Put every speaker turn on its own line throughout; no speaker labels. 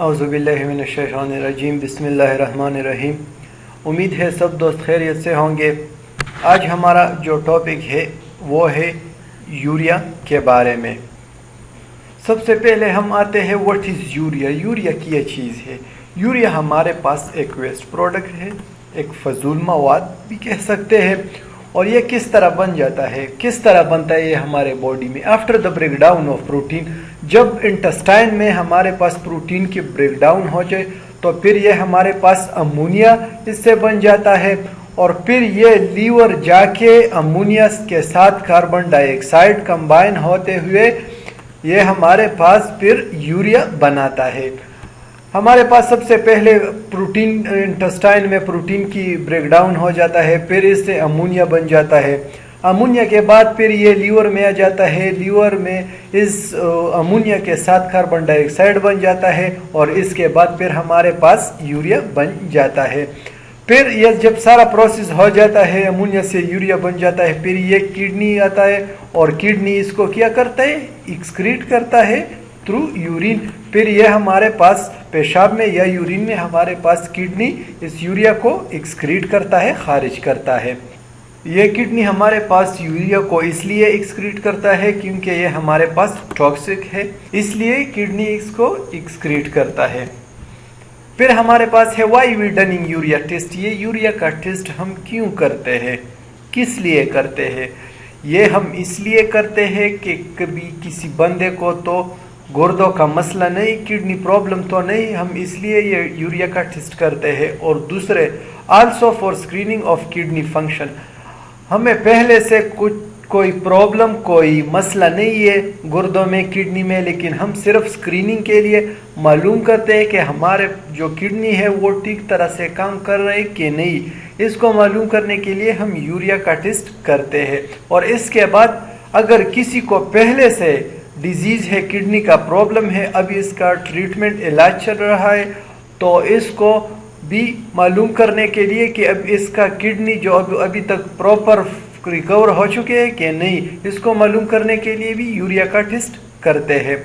औज़ुबिल्लाहिमिनश्शैतानिर्रजीम बिस्मिल्लाहिर्रहमानिर्रहीम। उम्मीद है सब दोस्त खैरियत से होंगे। आज हमारा जो टॉपिक है वो है यूरिया के बारे में। सबसे पहले हम आते हैं व्हाट इज़ यूरिया। यूरिया क्या चीज़ है? यूरिया हमारे पास एक वेस्ट प्रोडक्ट है, एक फजूल मवाद भी कह सकते हैं। और ये किस तरह बन जाता है, किस तरह बनता है ये हमारे बॉडी में after the break down of protein. जब इंटेस्टाइन में हमारे पास प्रोटीन की ब्रेक डाउन हो जाए तो फिर ये हमारे पास अमोनिया इससे बन जाता है, और फिर ये लीवर जाके अमोनिया के साथ कार्बन डाइऑक्साइड कंबाइन होते हुए ये हमारे पास फिर यूरिया बनाता है। हमारे पास सबसे पहले प्रोटीन इंटेस्टाइन में प्रोटीन की ब्रेकडाउन हो जाता है, फिर इससे अमोनिया बन जाता है। अमोनिया के बाद फिर ये लीवर में आ जाता है, लीवर में इस अमोनिया के साथ कार्बन डाइऑक्साइड बन जाता है, और इसके बाद फिर हमारे पास यूरिया बन जाता है। फिर ये जब सारा प्रोसेस हो जाता है, अमोनिया से यूरिया बन जाता है, फिर ये किडनी आता है, और किडनी इसको क्या करता है, एक्सक्रीट करता है थ्रू यूरिन। फिर ये हमारे पास पेशाब में या यूरिन में हमारे पास किडनी इस यूरिया को एक्सक्रीट करता है, खारिज करता है। ये किडनी हमारे पास यूरिया को इसलिए एक्सक्रीट करता है क्योंकि ये हमारे पास टॉक्सिक है, इसलिए किडनी इसको एक्सक्रीट करता है। फिर हमारे पास है why we doing urea test. ये यूरिया का टेस्ट हम क्यों करते हैं, किस लिए करते हैं? ये हम इसलिए करते हैं कि कभी किसी बंदे को तो गुर्दों का मसला नहीं, किडनी प्रॉब्लम तो नहीं, हम इसलिए ये यूरिया का टेस्ट करते हैं। और दूसरे also for screening of kidney function. हमें पहले से कोई प्रॉब्लम, कोई मसला नहीं है गुर्दों में, किडनी में, लेकिन हम सिर्फ स्क्रीनिंग के लिए मालूम करते हैं कि हमारे जो किडनी है वो ठीक तरह से काम कर रहे हैं कि नहीं। इसको मालूम करने के लिए हम यूरिया का टेस्ट करते हैं। और इसके बाद अगर किसी को पहले से डिजीज है, किडनी का प्रॉब्लम है, अभी इसका ट्रीटमेंट इलाज चल रहा है, तो इसको भी मालूम करने के लिए कि अब इसका किडनी जो अभी तक प्रॉपर रिकवर हो चुके हैं कि नहीं, इसको मालूम करने के लिए भी यूरिया का टेस्ट करते हैं।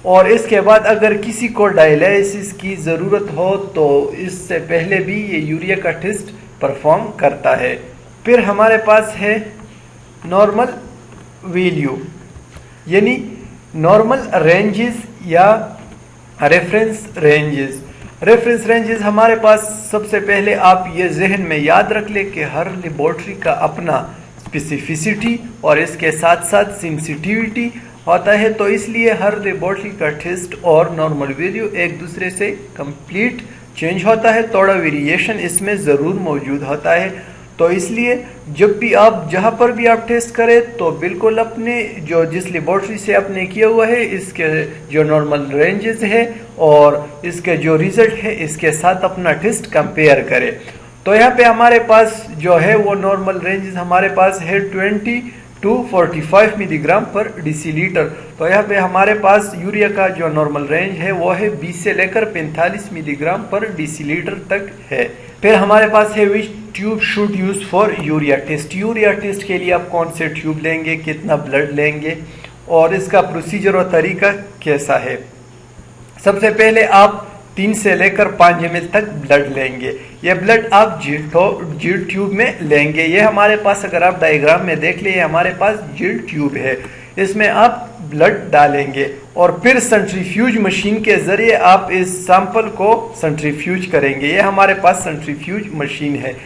और इसके बाद अगर किसी को डायलिसिस की ज़रूरत हो तो इससे पहले भी ये यूरिया का टेस्ट परफॉर्म करता है। फिर हमारे पास है नॉर्मल वैल्यू, यानी नॉर्मल रेंजेस या रेफरेंस रेंजेस। रेफरेंस रेंजेस हमारे पास सबसे पहले आप ये जहन में याद रख ले कि हर लेबोरेटरी का अपना स्पेसिफिसिटी और इसके साथ साथ सेंसिटिविटी होता है, तो इसलिए हर लेबोरेटरी का टेस्ट और नॉर्मल वैल्यू एक दूसरे से कंप्लीट चेंज होता है, थोड़ा वेरिएशन इसमें ज़रूर मौजूद होता है। तो इसलिए जब भी आप जहाँ पर भी आप टेस्ट करें तो बिल्कुल अपने जो जिस लेबोरेटरी से आपने किया हुआ है इसके जो नॉर्मल रेंजेस है और इसके जो रिजल्ट है इसके साथ अपना टेस्ट कंपेयर करें। तो यहाँ पे हमारे पास जो है वो नॉर्मल रेंजेस हमारे पास है 20 to 45 मिलीग्राम पर डेसीलीटर। तो यहाँ पे हमारे पास यूरिया का जो नॉर्मल रेंज है वो है 20 से लेकर 45 मिलीग्राम पर डेसीलीटर तक है। फिर हमारे पास है which tube should use for urea test. Urea test के लिए आप कौन से ट्यूब लेंगे, कितना ब्लड लेंगे और इसका प्रोसीजर और तरीका कैसा है। सबसे पहले आप 3 से लेकर 5 ml तक ब्लड लेंगे। ये ब्लड आप जील ट्यूब में लेंगे। ये हमारे पास अगर आप डायग्राम में देख ले, हमारे पास जील ट्यूब है, इसमें आप ब्लड डालेंगे और फिर सेंट्रीफ्यूज मशीन के जरिए आप इस सैंपल को सेंट्रीफ्यूज करेंगे। ये हमारे पास सेंट्रीफ्यूज मशीन है,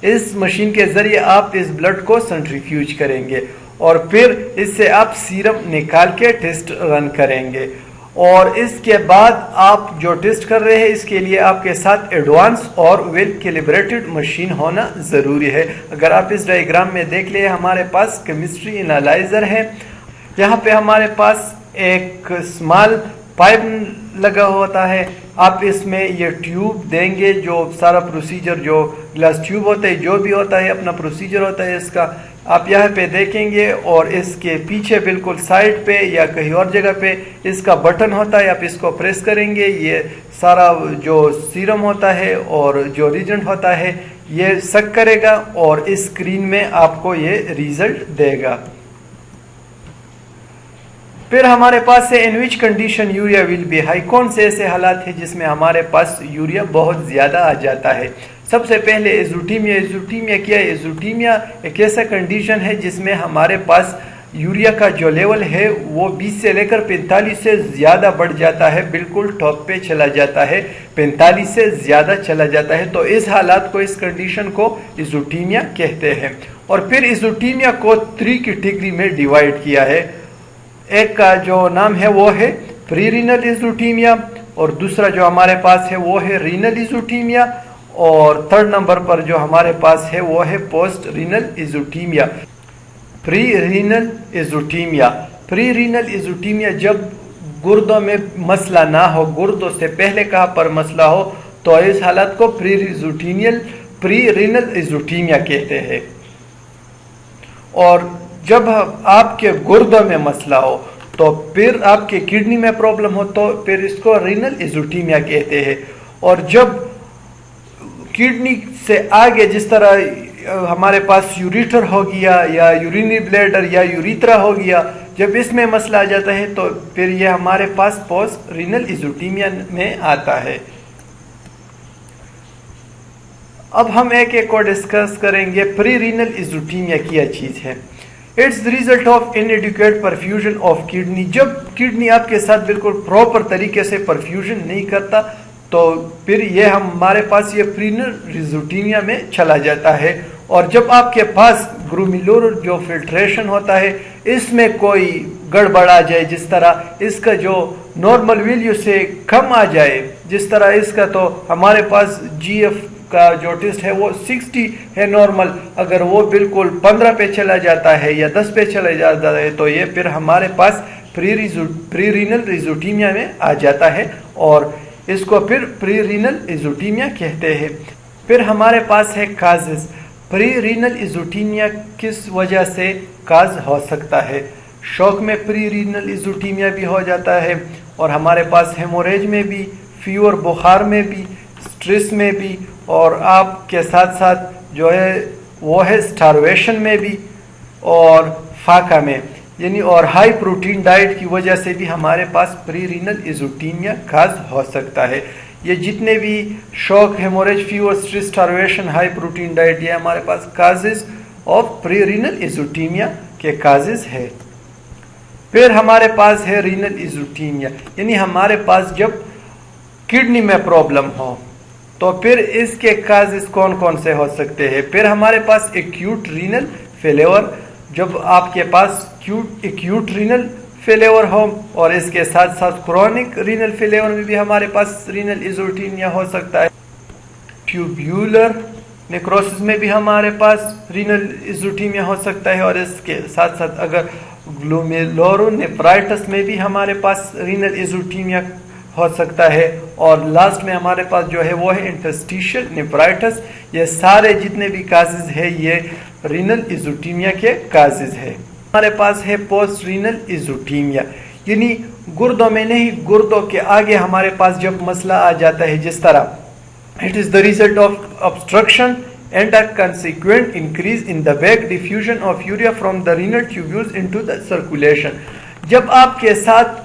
इस मशीन के जरिए आप इस ब्लड को सेंट्रीफ्यूज करेंगे और फिर इससे आप सीरम निकाल के टेस्ट रन करेंगे। और इसके बाद आप जो टेस्ट कर रहे हैं इसके लिए आपके साथ एडवांस और वेल कैलिब्रेटेड मशीन होना ज़रूरी है। अगर आप इस डायग्राम में देख ले, हमारे पास केमिस्ट्री एनालाइजर है, यहाँ पे हमारे पास एक स्मॉल पाइप लगा होता है, आप इसमें ये ट्यूब देंगे, जो सारा प्रोसीजर जो ग्लास ट्यूब होता है जो भी होता है अपना प्रोसीजर होता है इसका, आप यहाँ पे देखेंगे और इसके पीछे बिल्कुल साइड पे या कहीं और जगह पे इसका बटन होता है, आप इसको प्रेस करेंगे, ये सारा जो सीरम होता है और जो रिजेंट होता है ये सक करेगा और इस स्क्रीन में आपको ये रिजल्ट देगा। फिर हमारे पास है in which condition urea will be high, कौन से ऐसे हालात है जिसमें हमारे पास यूरिया बहुत ज्यादा आ जाता है। सबसे पहले एजोटीमिया। एजोटीमिया क्या है? एजोटीमिया एक ऐसा कंडीशन है जिसमें हमारे पास यूरिया का जो लेवल है वो 20 से लेकर 45 से ज़्यादा बढ़ जाता है, बिल्कुल टॉप पे चला जाता है, 45 से ज़्यादा चला जाता है। तो इस हालात को, इस कंडीशन को एजोटीमिया कहते हैं। और फिर एजोटीमिया को 3 कैटेगरी में डिवाइड किया है। एक का जो नाम है वो है प्री रीनल एजोटीमिया, और दूसरा जो हमारे पास है वो है रीनल एजोटीमिया, और थर्ड नंबर पर जो हमारे पास है वो है post renal azotaemia. Pre renal azotaemia. Pre renal azotaemia जब गुर्दों में मसला ना हो, गुर्दों से पहले कहाँ पर मसला हो, तो इस हालत को प्री रीनल एजोटीमिया कहते हैं। और जब आपके गुर्दों में मसला हो, तो फिर आपके किडनी में प्रॉब्लम हो, तो फिर इसको रीनल एजोटीमिया कहते हैं। और जब किडनी से आगे, जिस तरह हमारे पास यूरिटर हो गया या यूरिनरी ब्लैडर या यूरिथ्रा हो गया, जब इसमें मसला आ जाता है तो फिर ये हमारे पास पोस्ट रीनल एजोटीमिया में आता है। अब हम एक एक को डिस्कस करेंगे। प्री रीनल एजोटीमिया क्या चीज है? It's the result of इनएडिक्वेट perfusion of kidney. जब किडनी आपके साथ बिल्कुल प्रॉपर तरीके से परफ्यूजन नहीं करता, तो फिर ये हमारे पास ये प्री रीनल एजोटीमिया में चला जाता है। और जब आपके पास ग्लोमेरुलर जो फिल्ट्रेशन होता है, इसमें कोई गड़बड़ आ जाए, जिस तरह इसका जो नॉर्मल वैल्यू से कम आ जाए, जिस तरह इसका, तो हमारे पास जीएफ का जो टेस्ट है वो 60 है नॉर्मल, अगर वो बिल्कुल 15 पे चला जाता है या 10 पे चला जाता है, तो ये फिर हमारे पास प्री रीनल एजोटीमिया में आ जाता है, और इसको फिर प्री रीनल एजोटीमिया कहते हैं। फिर हमारे पास है काजेस। प्री रीनल एजोटीमिया किस वजह से काज हो सकता है? शॉक में प्री रीनल एजोटीमिया भी हो जाता है, और हमारे पास हेमोरेज में भी, फीवर बुखार में भी, स्ट्रेस में भी, और आपके साथ साथ जो है वो है स्टारवेशन में भी, और फाका में, यानी और हाई प्रोटीन डाइट की वजह से भी हमारे पास प्री रीनल एजोटीमिया काज हो सकता है। ये जितने भी shock, haemorrhage, fever, stress, starvation, high protein diet, ये हमारे पास causes of pre renal azotemia के काजेस है। फिर हमारे पास है रीनल एजोटीमिया, यानी हमारे पास जब किडनी में प्रॉब्लम हो, तो फिर इसके काजेस कौन कौन से हो सकते हैं? फिर हमारे पास एक्यूट रीनल फेलियर, जब आपके पास एक्यूट रीनल फेलियर हो, और इसके साथ साथ क्रोनिक रीनल फेलियर में भी हमारे पास रीनल एजोटीमिया हो सकता है। ट्यूब्यूलर नेक्रोसिस में भी हमारे पास रीनल एजोटीमिया हो सकता है, और इसके साथ साथ अगर ग्लोमेरुलोनेफ्राइटिस में भी हमारे पास रीनल एजोटीमिया हो सकता है। और लास्ट में हमारे पास जो है वो है इंटरस्टिशियल नेफ्राइटिस। ये सारे जितने भी काजेज है ये रीनल एजोटीमिया के काजेज है। हमारे पास है पोस्ट रीनल एजोटीमिया, यानी गुर्दों में नहीं, गुर्दों के आगे हमारे पास जब मसला आ जाता है, जिस तरह it is the result of obstruction and a consequent increase in the back diffusion of urea from the renal tubules into the circulation। जब आपके साथ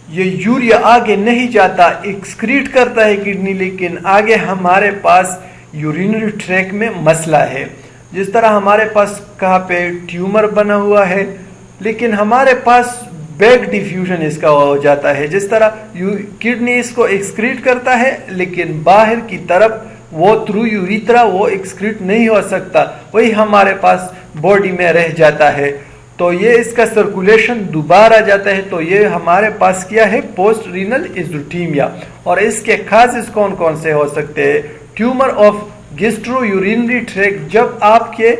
ये यूरिया आगे नहीं जाता, एक्सक्रीट करता है किडनी, लेकिन आगे हमारे पास यूरिनरी ट्रैक में मसला है, जिस तरह हमारे पास कहाँ पे ट्यूमर बना हुआ है, लेकिन हमारे पास बैक डिफ्यूजन इसका हो जाता है, जिस तरह किडनी इसको एक्सक्रीट करता है, लेकिन बाहर की तरफ वो थ्रू यूरिथ्रा वो एक्सक्रीट नहीं हो सकता, वही हमारे पास बॉडी में रह जाता है, तो ये इसका सर्कुलेशन दोबारा जाता है। तो ये हमारे पास क्या है? Post renal azotaemia. और इसके काजेस कौन कौन से हो सकते हैं? Tumour of gastro urinary track, जब आपके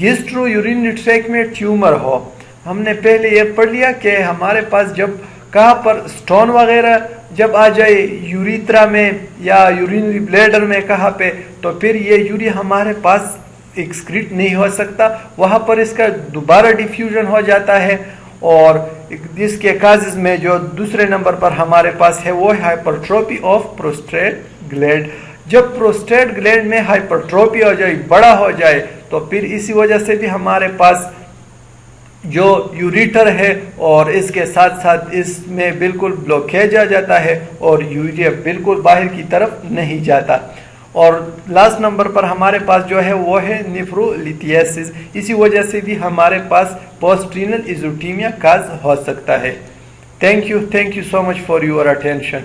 गैस्ट्रो यूरिनरी ट्रैक में ट्यूमर हो, हमने पहले ये पढ़ लिया कि हमारे पास जब कहाँ पर स्टोन वगैरह जब आ जाए यूरिथ्रा में या यूरिनरी ब्लैडर में कहाँ पे, तो फिर ये यूरिया हमारे पास एक्सक्रीट नहीं हो सकता, वहाँ पर इसका दोबारा डिफ्यूजन हो जाता है। और इसके काजेज में जो दूसरे नंबर पर हमारे पास है वो है हाइपरट्रोफी ऑफ प्रोस्टेट ग्लैंड। जब प्रोस्टेट ग्लैंड में हाइपरट्रोफी हो जाए, बड़ा हो जाए, तो फिर इसी वजह से भी हमारे पास جو یوریٹر ہے اور اس کے ساتھ ساتھ اس میں بالکل بلوکیج آ جاتا ہے اور یوریا بالکل باہر کی طرف نہیں جاتا. اور لاسٹ نمبر پر ہمارے پاس جو ہے وہ ہے نیفرولیتھیسس. اسی وجہ سے بھی ہمارے پاس پوسٹ رینل ایزوٹیمیا کاز ہو سکتا ہے. Thank you so much for your attention.